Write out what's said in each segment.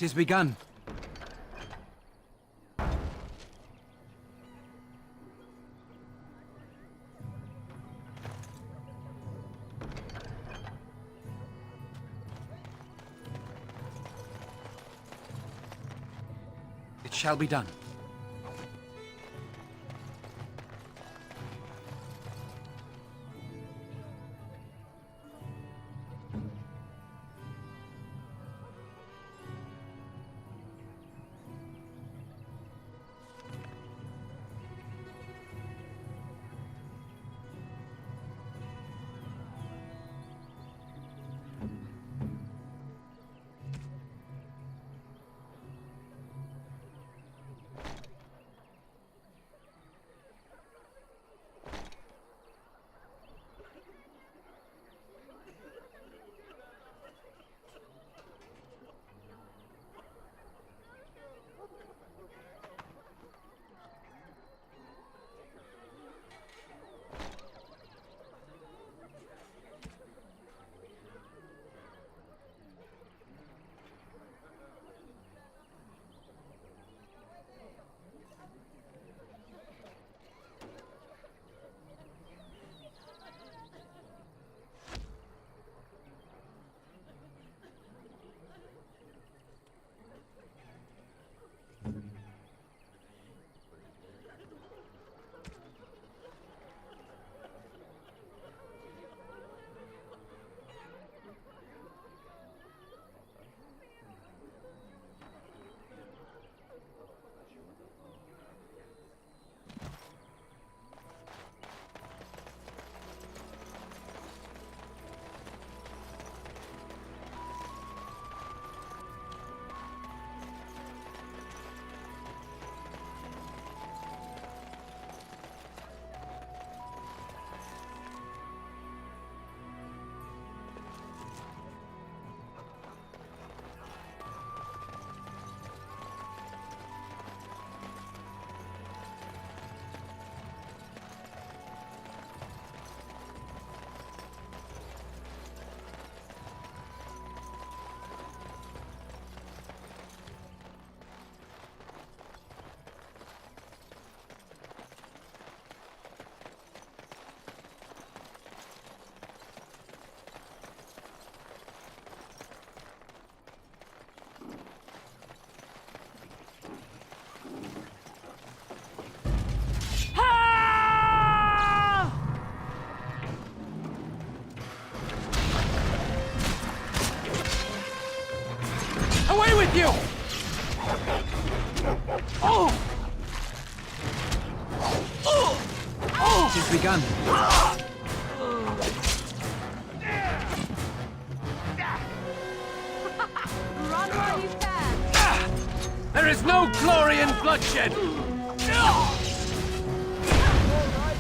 It is begun. It shall be done. Away with you! Oh! It is begun. Run while you can. There is no glory in bloodshed!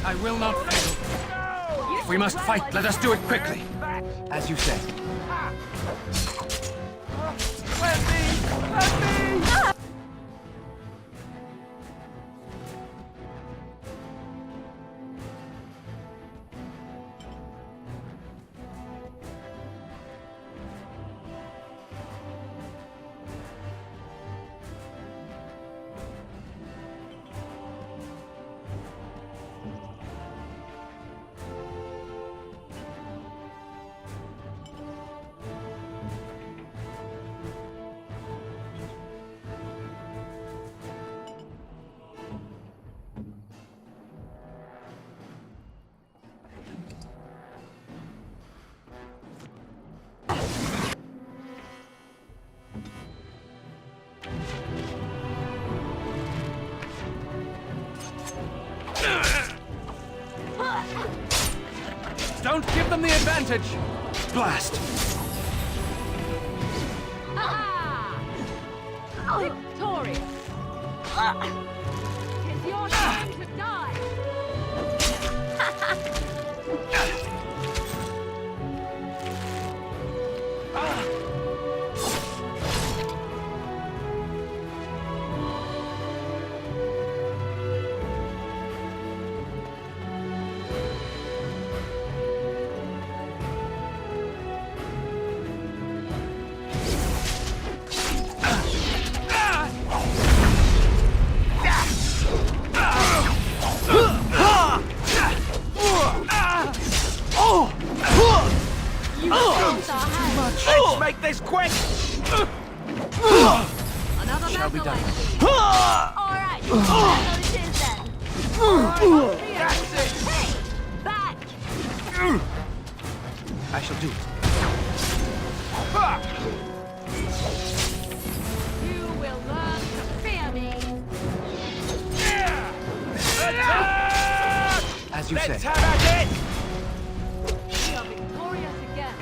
I will not fail. If we must fight, let us do it quickly. As you say. Let me! Let me! Don't give them the advantage! Blast! Victorious! It's your time to die! force our hands. Let's make this quick! Another Shall be battle, done. I see. Alright, battle it is then. That's it! Hey, back! I shall do it. You will learn to fear me. Attack! As you Let's say. have at it! We are victorious again.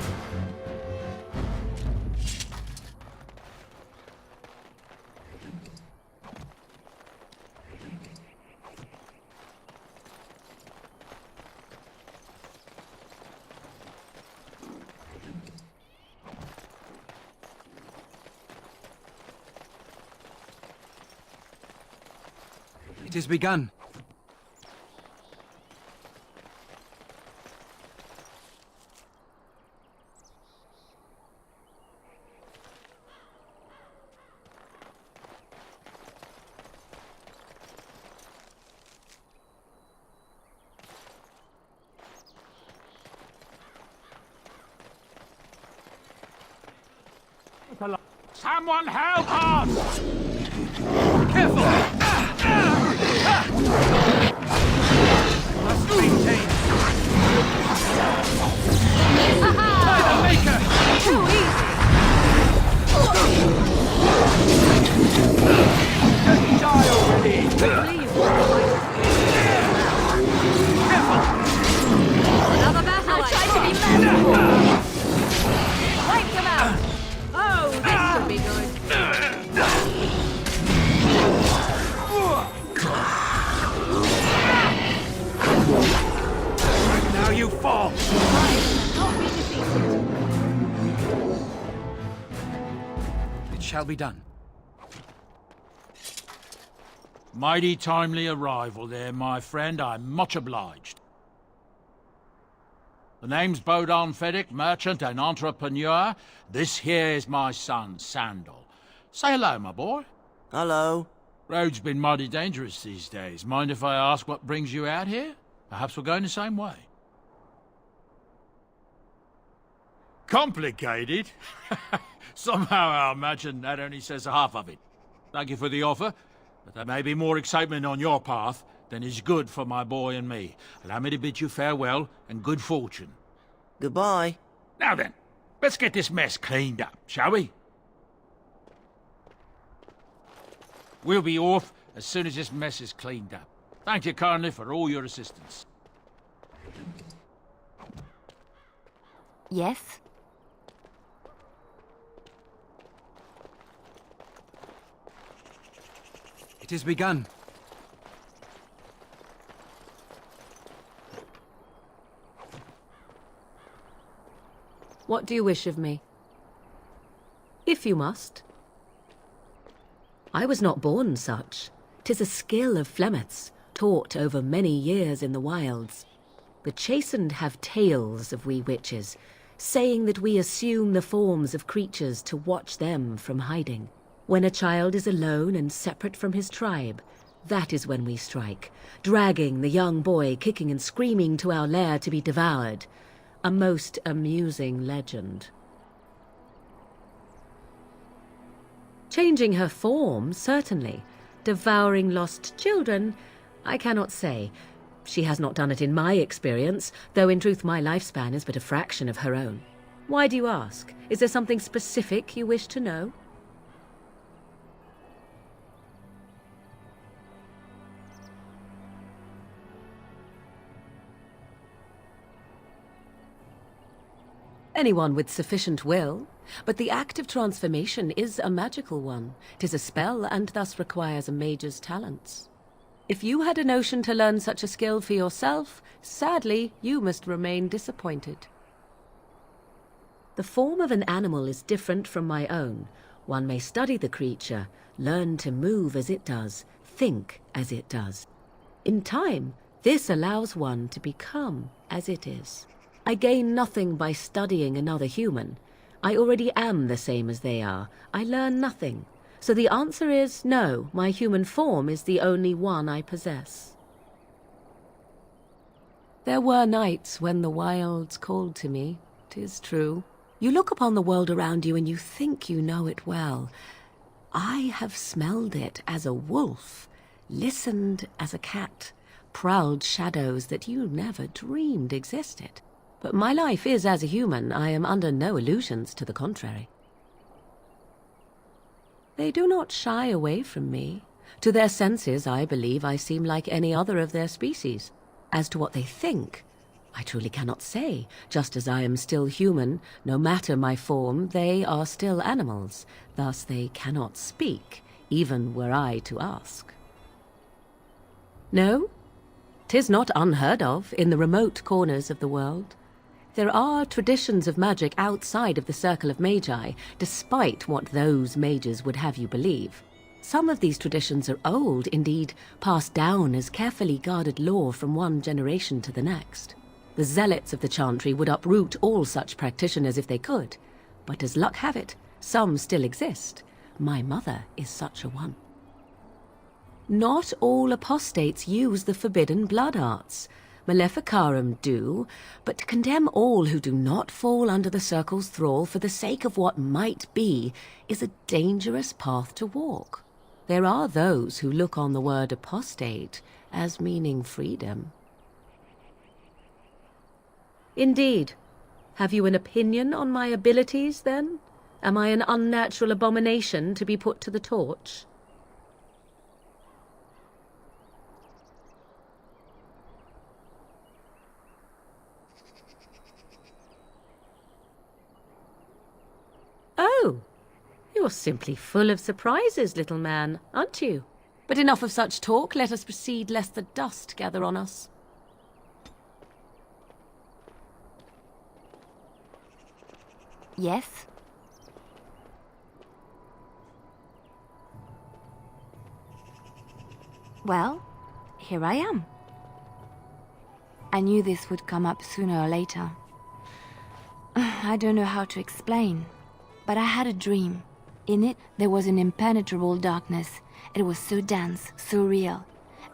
It is begun. Someone help us! Careful! Must maintain. By the Maker! Too easy. Die already! Leave. Another battle. I'll try to be merciful. Wipe them out. Oh, this should be good. Now you fall! Not be defeated. It shall be done. Mighty timely arrival there, my friend. I'm much obliged. The name's Bodon Feddick, merchant and entrepreneur. This here is my son, Sandal. Say hello, my boy. Hello. Road's been mighty dangerous these days. Mind if I ask what brings you out here? Perhaps we're going the same way. Complicated? Somehow I imagine that only says half of it. Thank you for the offer, but there may be more excitement on your path than is good for my boy and me. Allow me to bid you farewell and good fortune. Goodbye. Now then, let's get this mess cleaned up, shall we? We'll be off as soon as this mess is cleaned up. Thank you kindly for all your assistance. Yes? It is begun. What do you wish of me? If you must. I was not born such. 'Tis a skill of Flemeth's, taught over many years in the wilds. The chastened have tales of we witches, saying that we assume the forms of creatures to watch them from hiding. When a child is alone and separate from his tribe, that is when we strike, dragging the young boy kicking and screaming to our lair to be devoured. A most amusing legend. Changing her form, certainly. Devouring lost children, I cannot say. She has not done it in my experience, though in truth my lifespan is but a fraction of her own. Why do you ask? Is there something specific you wish to know? Anyone with sufficient will, but the act of transformation is a magical one. 'Tis a spell and thus requires a mage's talents. If you had a notion to learn such a skill for yourself, sadly, you must remain disappointed. The form of an animal is different from my own. One may study the creature, learn to move as it does, think as it does. In time, this allows one to become as it is. I gain nothing by studying another human. I already am the same as they are. I learn nothing. So the answer is no, my human form is the only one I possess. There were nights when the wilds called to me, 'tis true. You look upon the world around you and you think you know it well. I have smelled it as a wolf, listened as a cat, prowled shadows that you never dreamed existed. But my life is as a human. I am under no illusions to the contrary. They do not shy away from me. To their senses, I believe I seem like any other of their species. As to what they think, I truly cannot say. Just as I am still human, no matter my form, they are still animals. Thus they cannot speak, even were I to ask. No, 'tis not unheard of in the remote corners of the world. There are traditions of magic outside of the circle of magi, despite what those mages would have you believe. Some of these traditions are old, indeed, passed down as carefully guarded lore from one generation to the next. The zealots of the Chantry would uproot all such practitioners if they could, but as luck have it, some still exist. My mother is such a one. Not all apostates use the forbidden blood arts. Maleficarum do, but to condemn all who do not fall under the circle's thrall for the sake of what might be is a dangerous path to walk. There are those who look on the word apostate as meaning freedom. Indeed. Have you an opinion on my abilities, then? Am I an unnatural abomination to be put to the torch? Oh, you're simply full of surprises, little man, aren't you? But enough of such talk. Let us proceed, lest the dust gather on us. Yes? Well, here I am. I knew this would come up sooner or later. I don't know how to explain, but I had a dream. In it, there was an impenetrable darkness. It was so dense, so real.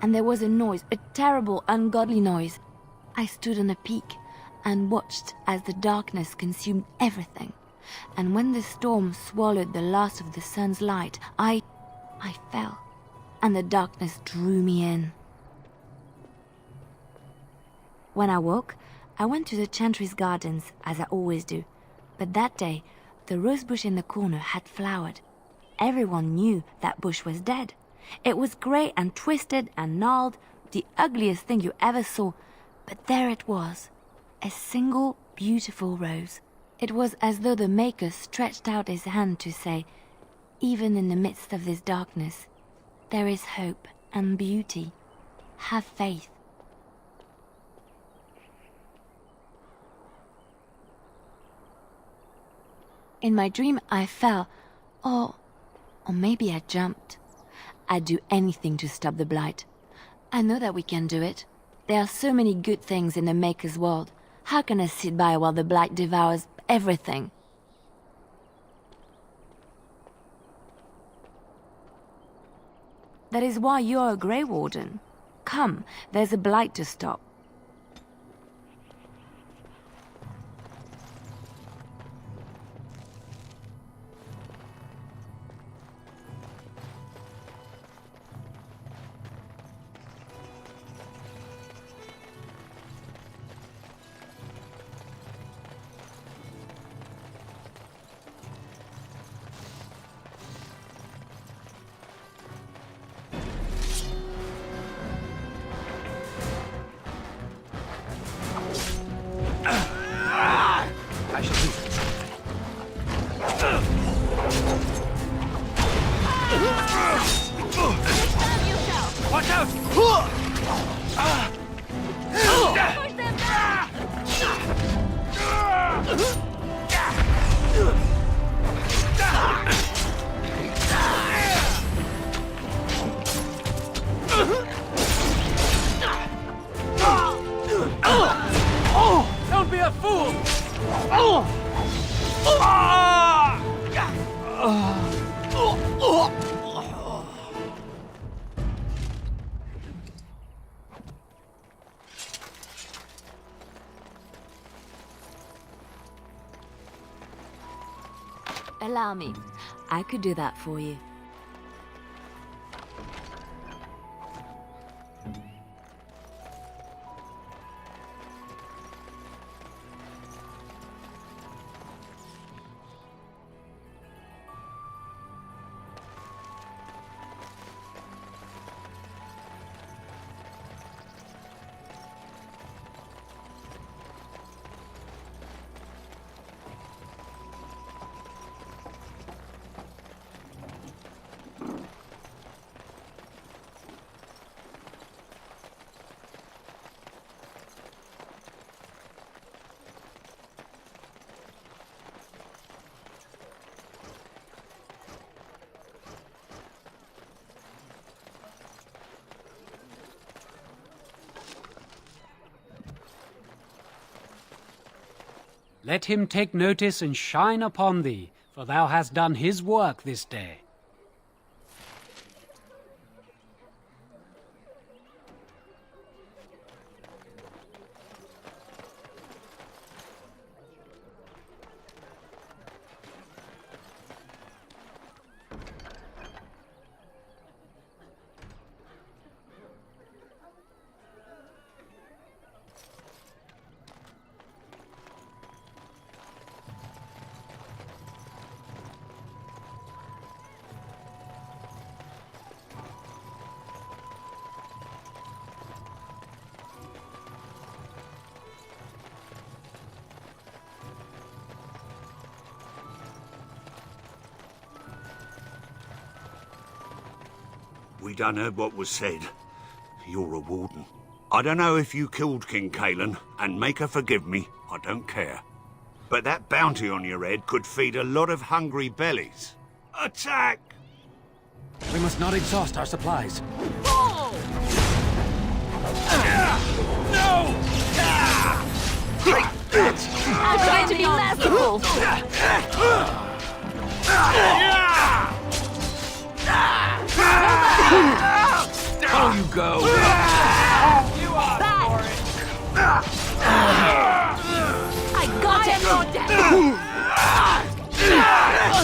And there was a noise, a terrible, ungodly noise. I stood on a peak and watched as the darkness consumed everything. And when the storm swallowed the last of the sun's light, I fell, and the darkness drew me in. When I woke, I went to the Chantry's gardens, as I always do. But that day, the rosebush in the corner had flowered. Everyone knew that bush was dead. It was grey and twisted and gnarled, the ugliest thing you ever saw. But there it was, a single beautiful rose. It was as though the Maker stretched out his hand to say, even in the midst of this darkness, there is hope and beauty. Have faith. In my dream, I fell, or maybe I jumped. I'd do anything to stop the blight. I know that we can do it. There are so many good things in the Maker's world. How can I sit by while the blight devours everything? That is why you're a Grey Warden. Come, there's a blight to stop. I shall do it. Watch out! Push them back! Don't be a fool! Allow me. I could do that for you. Let him take notice and shine upon thee, for thou hast done his work this day. We done heard what was said. You're a warden. I don't know if you killed King Cailan, and make her forgive me, I don't care. But that bounty on your head could feed a lot of hungry bellies. Attack! We must not exhaust our supplies. No! I'm trying to be merciful. Oh, you go! I got it!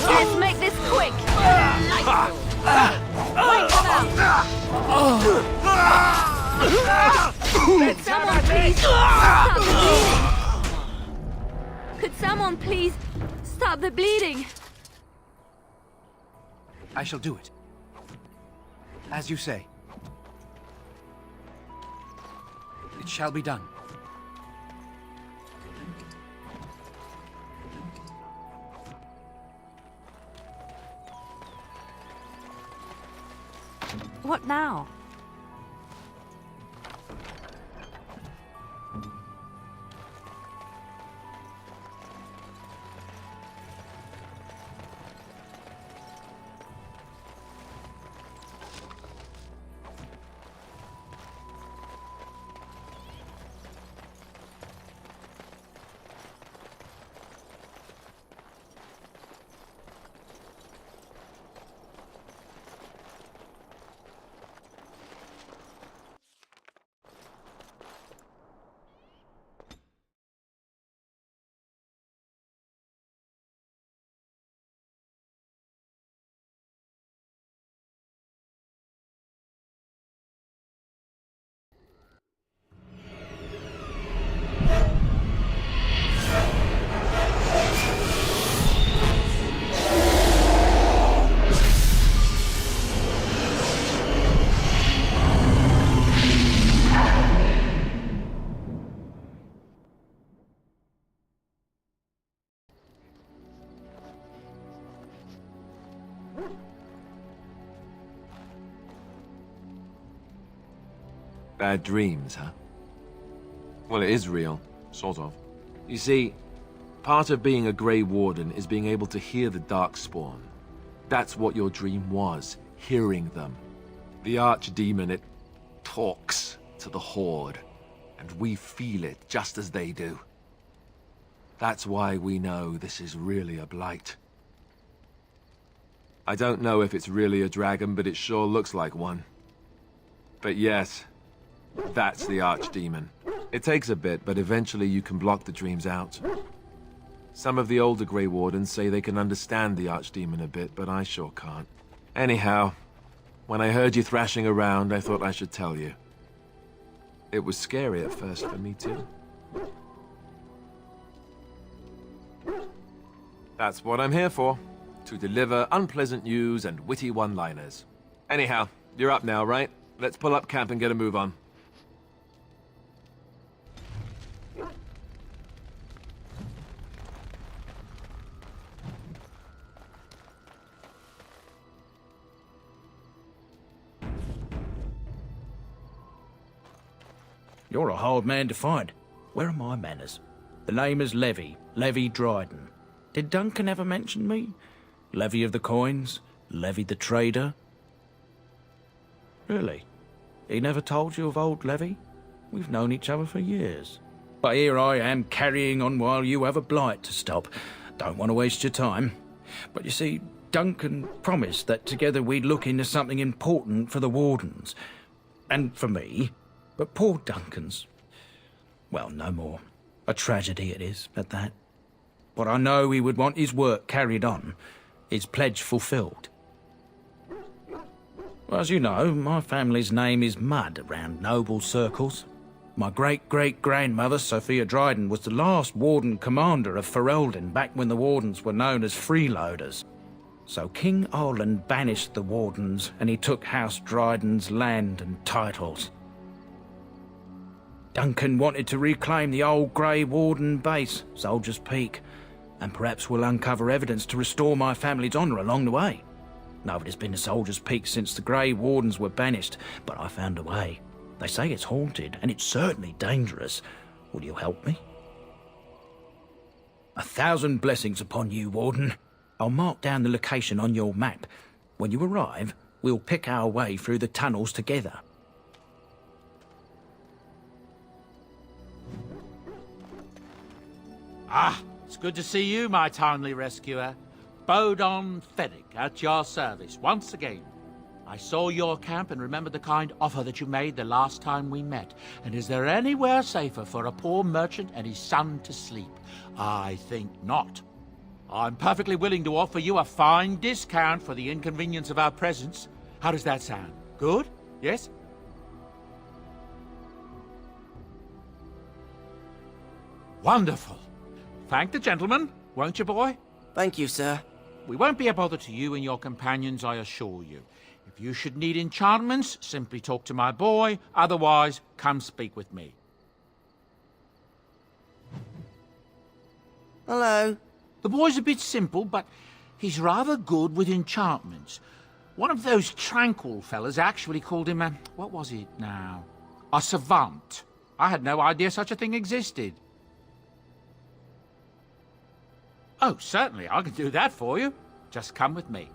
Let's make this quick! Could someone please stop the bleeding? Could someone please stop the bleeding? I shall do it. As you say. It shall be done. What now? Bad dreams, huh? Well, it is real, sort of. You see, part of being a Grey Warden is being able to hear the Darkspawn. That's what your dream was, hearing them. The Archdemon, it talks to the Horde, and we feel it just as they do. That's why we know this is really a blight. I don't know if it's really a dragon, but it sure looks like one. But yes, that's the Archdemon. It takes a bit, but eventually you can block the dreams out. Some of the older Grey Wardens say they can understand the Archdemon a bit, but I sure can't. Anyhow, when I heard you thrashing around, I thought I should tell you. It was scary at first for me too. That's what I'm here for. To deliver unpleasant news and witty one-liners. Anyhow, you're up now, right? Let's pull up camp and get a move on. You're a hard man to find. Where are my manners? The name is Levy. Levy Dryden. Did Duncan ever mention me? Levy of the coins? Levy the trader? Really? He never told you of old Levy? We've known each other for years. But here I am carrying on while you have a blight to stop. Don't want to waste your time. But you see, Duncan promised that together we'd look into something important for the Wardens. And for me. But poor Duncan's... well, no more. A tragedy it is, at that. But I know he would want his work carried on, his pledge fulfilled. Well, as you know, my family's name is mud around noble circles. My great-great-grandmother, Sophia Dryden, was the last Warden commander of Ferelden back when the Wardens were known as freeloaders. So King Olin banished the Wardens, and he took House Dryden's land and titles. Duncan wanted to reclaim the old Grey Warden base, Soldier's Peak, and perhaps we'll uncover evidence to restore my family's honour along the way. Nobody's been to Soldier's Peak since the Grey Wardens were banished, but I found a way. They say it's haunted, and it's certainly dangerous. Will you help me? 1,000 blessings upon you, Warden. I'll mark down the location on your map. When you arrive, we'll pick our way through the tunnels together. Ah, it's good to see you, my timely rescuer. Bodon Fennick, at your service, once again. I saw your camp and remembered the kind offer that you made the last time we met. And is there anywhere safer for a poor merchant and his son to sleep? I think not. I'm perfectly willing to offer you a fine discount for the inconvenience of our presence. How does that sound? Good? Yes? Wonderful. Thank the gentleman, won't you, boy? Thank you, sir. We won't be a bother to you and your companions, I assure you. If you should need enchantments, simply talk to my boy. Otherwise, come speak with me. Hello. The boy's a bit simple, but he's rather good with enchantments. One of those tranquil fellas actually called him a... what was it now? A savant. I had no idea such a thing existed. Oh, certainly, I can do that for you. Just come with me.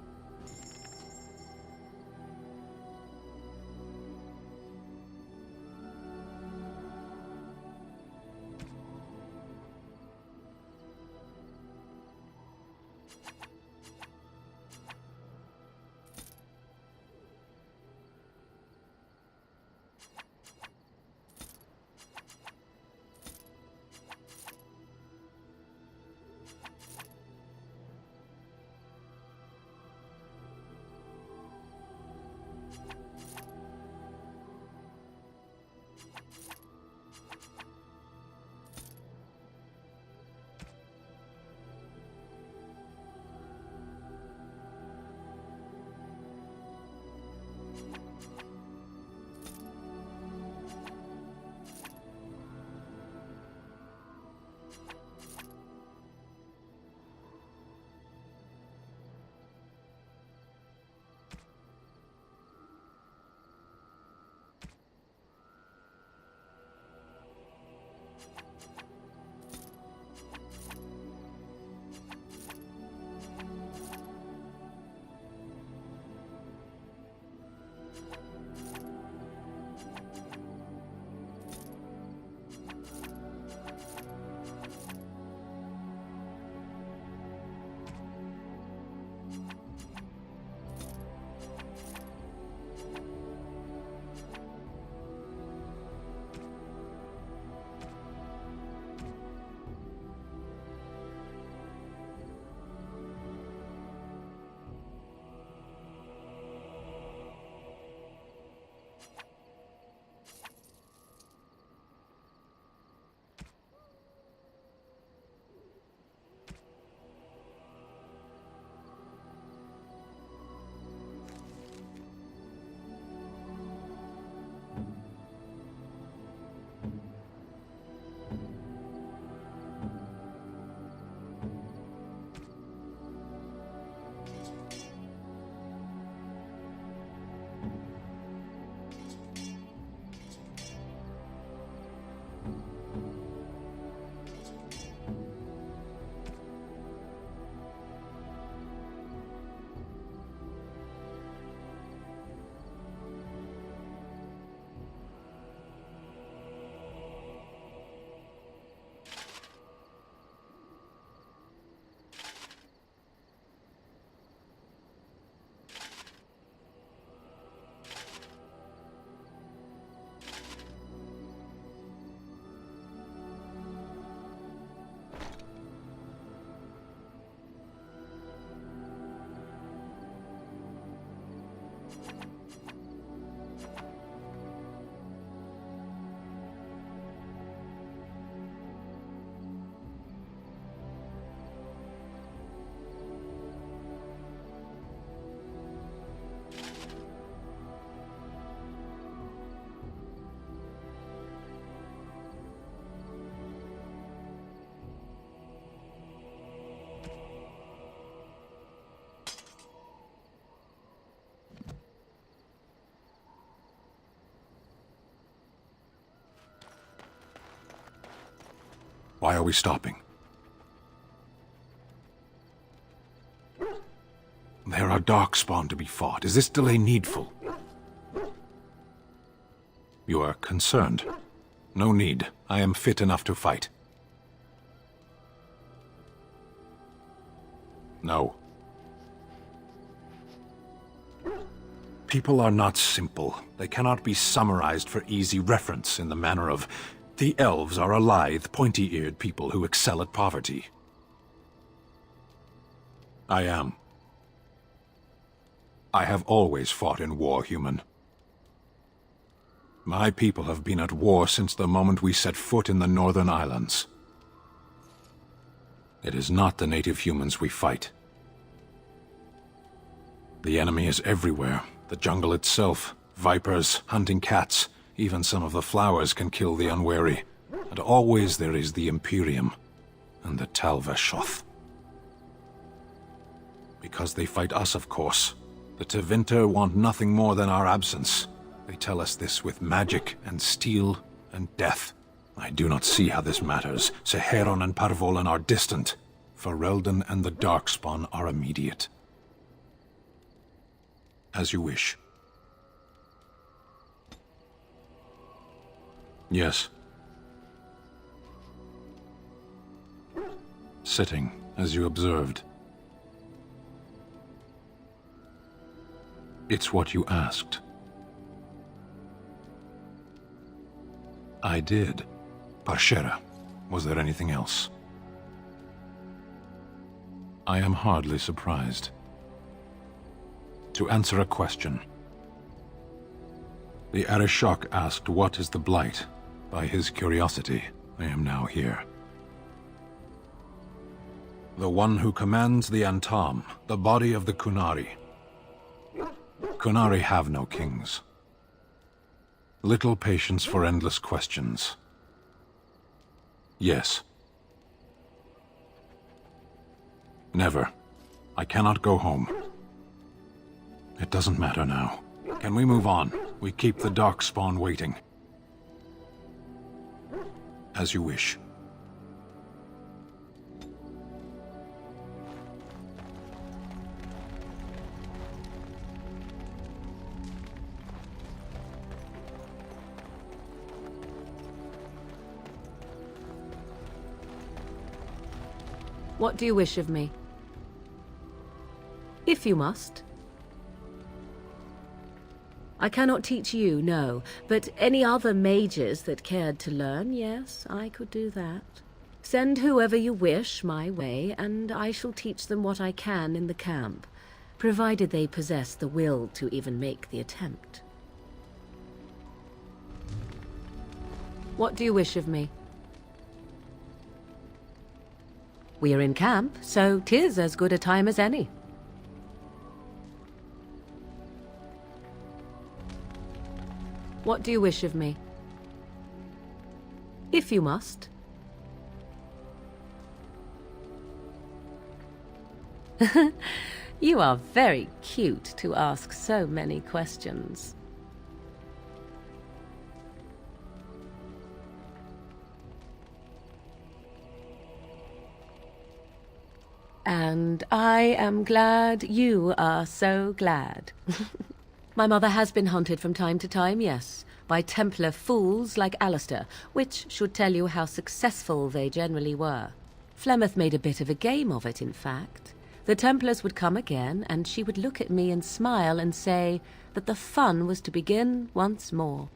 Why are we stopping? There are Darkspawn to be fought. Is this delay needful? You are concerned. No need. I am fit enough to fight. No. People are not simple. They cannot be summarized for easy reference in the manner of, the elves are a lithe, pointy-eared people who excel at poverty. I am. I have always fought in war, human. My people have been at war since the moment we set foot in the Northern Islands. It is not the native humans we fight. The enemy is everywhere. The jungle itself, vipers, hunting cats, even some of the flowers can kill the unwary. And always there is the Imperium and the Tal-Vashoth. Because they fight us, of course. The Tevinter want nothing more than our absence. They tell us this with magic and steel and death. I do not see how this matters. Seheron and Parvolan are distant. Ferelden and the Darkspawn are immediate. As you wish. Yes. Sitting, as you observed. It's what you asked. I did. Parshera. Was there anything else? I am hardly surprised. To answer a question. The Arishok asked what is the Blight. By his curiosity, I am now here. The one who commands the Antam, the body of the Kunari. Kunari have no kings. Little patience for endless questions. Yes. Never. I cannot go home. It doesn't matter now. Can we move on? We keep the Darkspawn waiting. As you wish. What do you wish of me? If you must. I cannot teach you, no, but any other mages that cared to learn, yes, I could do that. Send whoever you wish my way, and I shall teach them what I can in the camp, provided they possess the will to even make the attempt. What do you wish of me? We are in camp, so 'tis as good a time as any. What do you wish of me? If you must. You are very cute to ask so many questions. And I am glad you are so glad. My mother has been hunted from time to time, yes, by Templar fools like Alistair, which should tell you how successful they generally were. Flemeth made a bit of a game of it, in fact. The Templars would come again, and she would look at me and smile and say that the fun was to begin once more.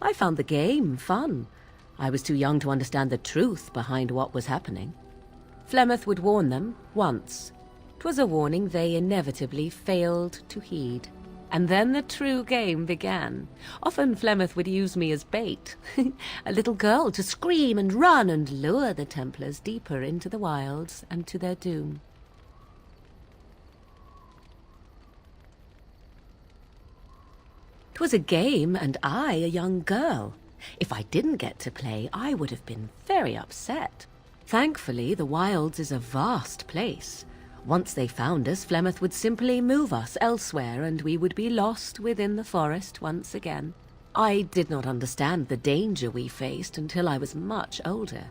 I found the game fun. I was too young to understand the truth behind what was happening. Flemeth would warn them once. 'Twas a warning they inevitably failed to heed. And then the true game began. Often Flemeth would use me as bait. A little girl to scream and run and lure the Templars deeper into the wilds and to their doom. Twas a game, and I a young girl. If I didn't get to play, I would have been very upset. Thankfully, the wilds is a vast place. Once they found us, Flemeth would simply move us elsewhere, and we would be lost within the forest once again. I did not understand the danger we faced until I was much older.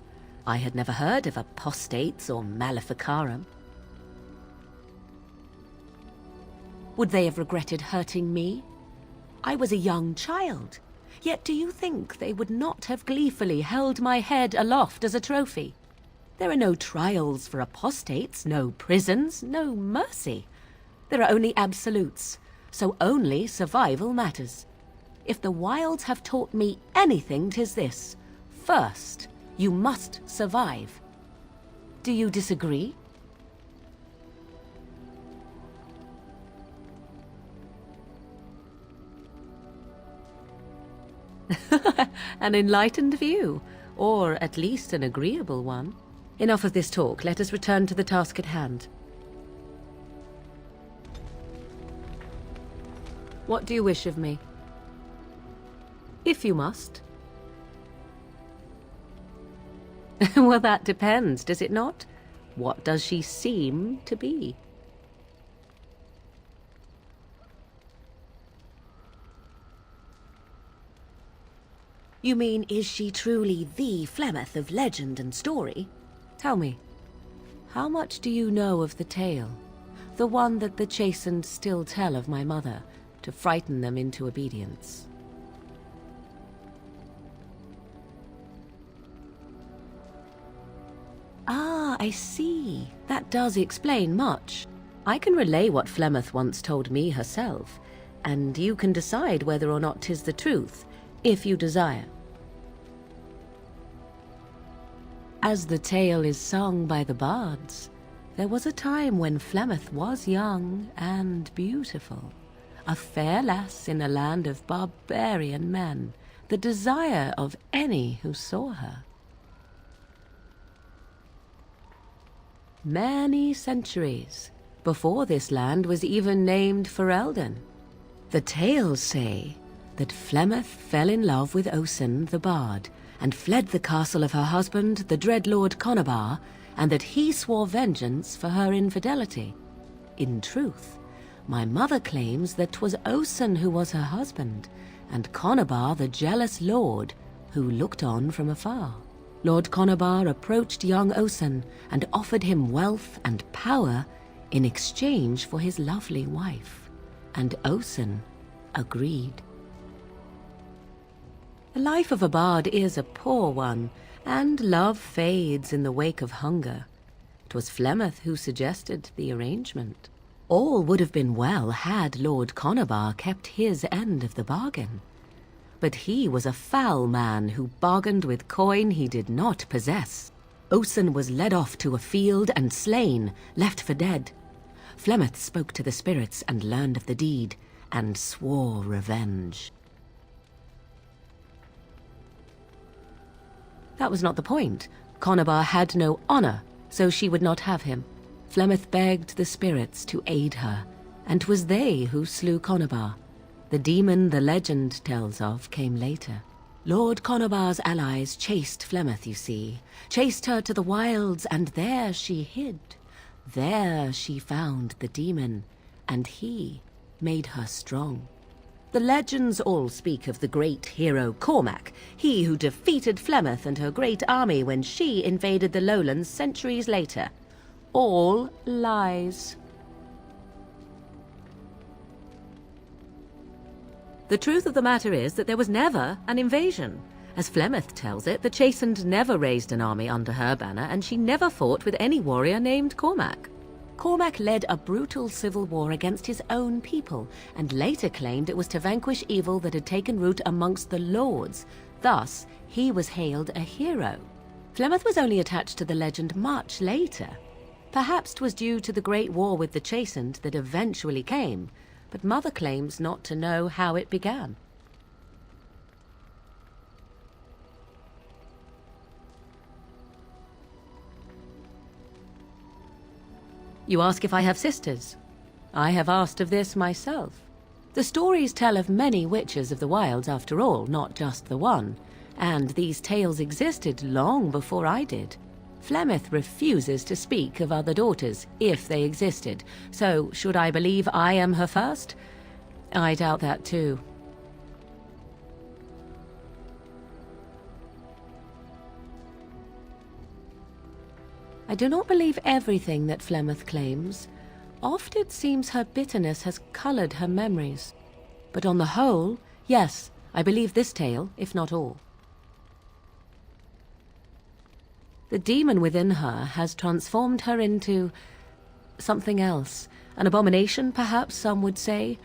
I had never heard of apostates or maleficarum. Would they have regretted hurting me? I was a young child. Yet do you think they would not have gleefully held my head aloft as a trophy? There are no trials for apostates, no prisons, no mercy. There are only absolutes, so only survival matters. If the wilds have taught me anything, 'tis this. First, you must survive. Do you disagree? An enlightened view, or at least an agreeable one. Enough of this talk. Let us return to the task at hand. What do you wish of me? If you must. Well, that depends, does it not? What does she seem to be? You mean, is she truly the Flemeth of legend and story? Tell me, how much do you know of the tale? The one that the chastened still tell of my mother, to frighten them into obedience. Ah, I see. That does explain much. I can relay what Flemeth once told me herself, and you can decide whether or not 'tis the truth, if you desire. As the tale is sung by the bards, there was a time when Flemeth was young and beautiful, a fair lass in a land of barbarian men, the desire of any who saw her. Many centuries before this land was even named Ferelden. The tales say that Flemeth fell in love with Osen the bard, and fled the castle of her husband, the dread Lord Conabar, and that he swore vengeance for her infidelity. In truth, my mother claims that 'twas Osen who was her husband, and Conabar the jealous lord who looked on from afar. Lord Conabar approached young Osen and offered him wealth and power in exchange for his lovely wife, and Osen agreed. The life of a bard is a poor one, and love fades in the wake of hunger. 'Twas Flemeth who suggested the arrangement. All would have been well had Lord Conabar kept his end of the bargain. But he was a foul man who bargained with coin he did not possess. Osen was led off to a field and slain, left for dead. Flemeth spoke to the spirits and learned of the deed, and swore revenge. That was not the point. Conabar had no honor, so she would not have him. Flemeth begged the spirits to aid her, and 'twas they who slew Conabar. The demon the legend tells of came later. Lord Conabar's allies chased Flemeth, you see, chased her to the wilds, and there she hid. There she found the demon, and he made her strong. The legends all speak of the great hero Cormac, he who defeated Flemeth and her great army when she invaded the lowlands centuries later. All lies. The truth of the matter is that there was never an invasion. As Flemeth tells it, the Chastened never raised an army under her banner, and she never fought with any warrior named Cormac. Cormac led a brutal civil war against his own people, and later claimed it was to vanquish evil that had taken root amongst the lords. Thus, he was hailed a hero. Flemeth was only attached to the legend much later. Perhaps 'twas due to the great war with the Chastened that eventually came, but Mother claims not to know how it began. You ask if I have sisters. I have asked of this myself. The stories tell of many witches of the wilds after all, not just the one, and these tales existed long before I did. Flemeth refuses to speak of other daughters, if they existed, so should I believe I am her first? I doubt that too. do not believe everything that Flemeth claims. Oft it seems her bitterness has colored her memories. But on the whole, yes, I believe this tale, if not all. The demon within her has transformed her into something else. An abomination, perhaps some would say.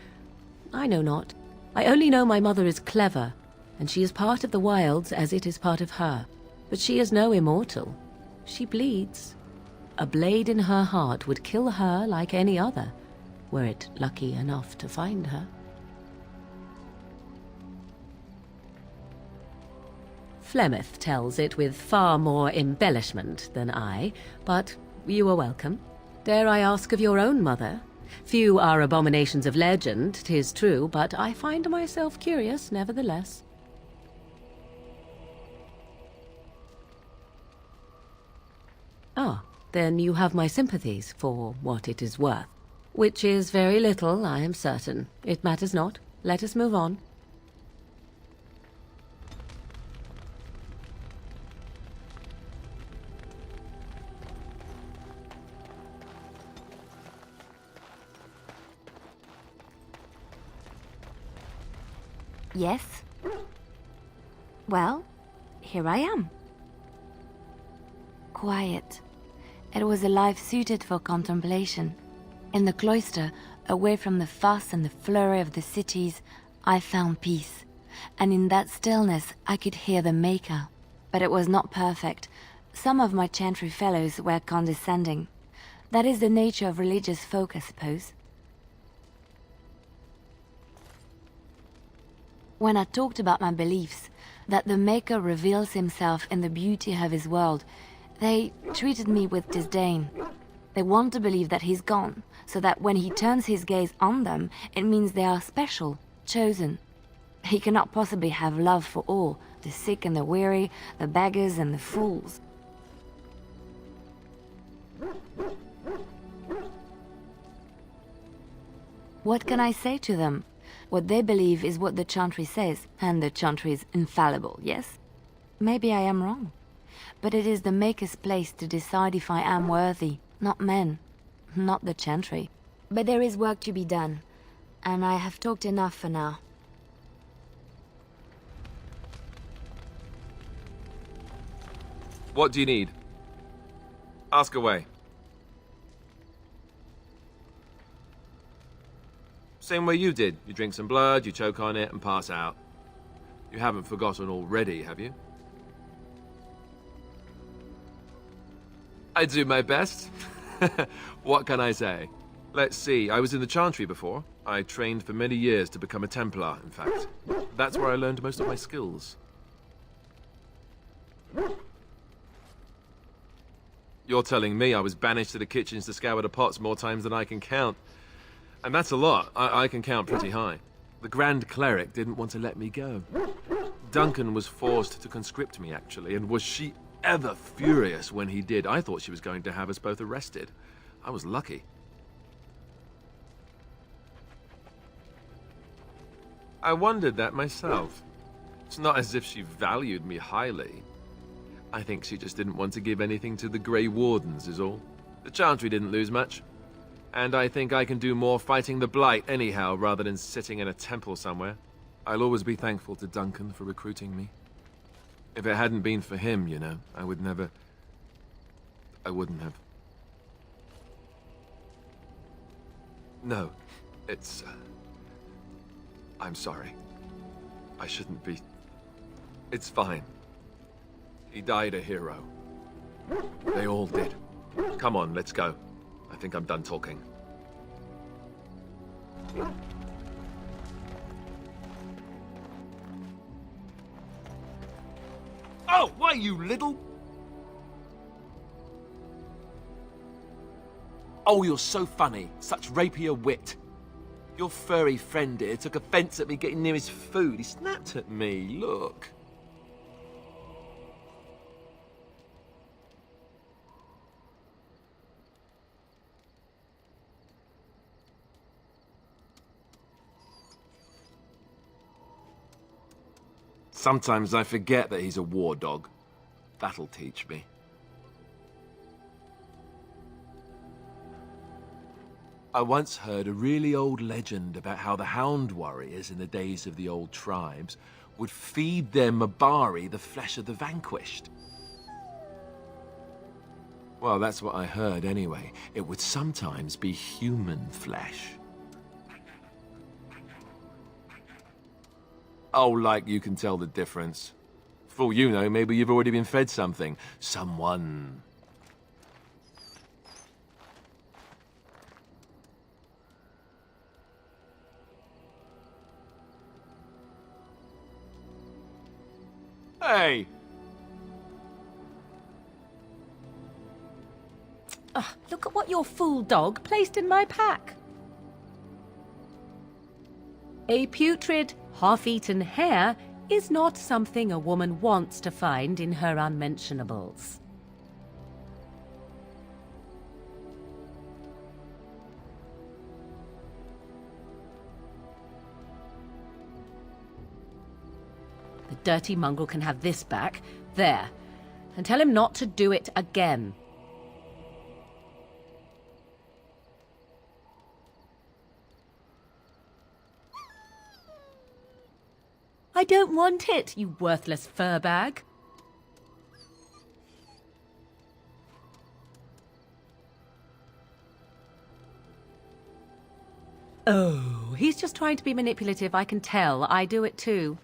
I know not. I only know my mother is clever, and she is part of the wilds as it is part of her. But she is no immortal. She bleeds. A blade in her heart would kill her like any other, were it lucky enough to find her. Flemeth tells it with far more embellishment than I, but you are welcome. Dare I ask of your own mother? Few are abominations of legend, 'tis true, but I find myself curious nevertheless. Ah, then you have my sympathies for what it is worth. Which is very little, I am certain. It matters not. Let us move on. Yes? Well, here I am. Quiet. It was a life suited for contemplation. In the cloister, away from the fuss and the flurry of the cities, I found peace. And in that stillness, I could hear the Maker. But it was not perfect. Some of my chantry fellows were condescending. That is the nature of religious folk, I suppose. When I talked about my beliefs, that the Maker reveals himself in the beauty of his world, they treated me with disdain. They want to believe that he's gone, so that when he turns his gaze on them, it means they are special, chosen. He cannot possibly have love for all, the sick and the weary, the beggars and the fools. What can I say to them? What they believe is what the chantry says, and the chantry is infallible, yes? Maybe I am wrong. But it is the Maker's place to decide if I am worthy, not men, not the chantry. But there is work to be done, and I have talked enough for now. What do you need? Ask away. Same way you did. You drink some blood, you choke on it, and pass out. You haven't forgotten already, have you? I do my best. What can I say? Let's see, I was in the Chantry before. I trained for many years to become a Templar, in fact. That's where I learned most of my skills. You're telling me I was banished to the kitchens to scour the pots more times than I can count. And that's a lot. I can count pretty high. The Grand Cleric didn't want to let me go. Duncan was forced to conscript me, actually, and was she ever furious when he did. I thought she was going to have us both arrested. I was lucky. I wondered that myself. It's not as if she valued me highly. I think she just didn't want to give anything to the Grey Wardens, is all. The Chantry didn't lose much. And I think I can do more fighting the Blight anyhow, rather than sitting in a temple somewhere. I'll always be thankful to Duncan for recruiting me. If it hadn't been for him, you know, I wouldn't have. No, it's... I'm sorry. I shouldn't be... It's fine. He died a hero. They all did. Come on, let's go. I think I'm done talking. Oh, why, you little... Oh, you're so funny. Such rapier wit. Your furry friend here took offense at me getting near his food. He snapped at me, look. Sometimes I forget that he's a war dog. That'll teach me. I once heard a really old legend about how the Hound warriors in the days of the old tribes would feed their Mabari the flesh of the vanquished. Well, that's what I heard anyway. It would sometimes be human flesh. Oh, like you can tell the difference. For all you know, maybe you've already been fed something. Someone. Hey! Look at what your fool dog placed in my pack. A putrid, half-eaten hare is not something a woman wants to find in her unmentionables. The dirty mongrel can have this back. There. And tell him not to do it again. I don't want it, you worthless fur bag. Oh, he's just trying to be manipulative, I can tell. I do it too.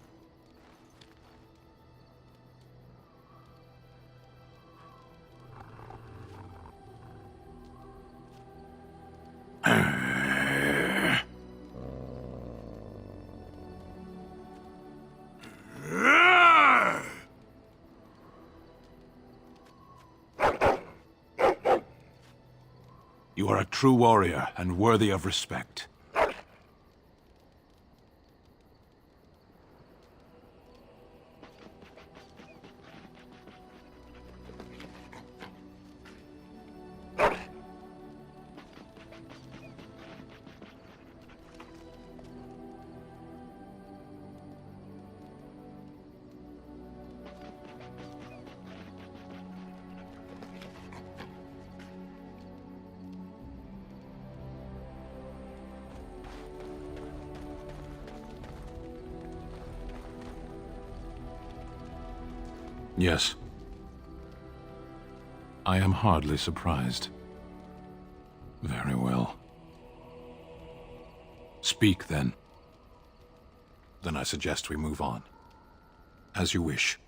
You are a true warrior and worthy of respect. Yes. I am hardly surprised. Very well. Speak, then. Then I suggest we move on. As you wish.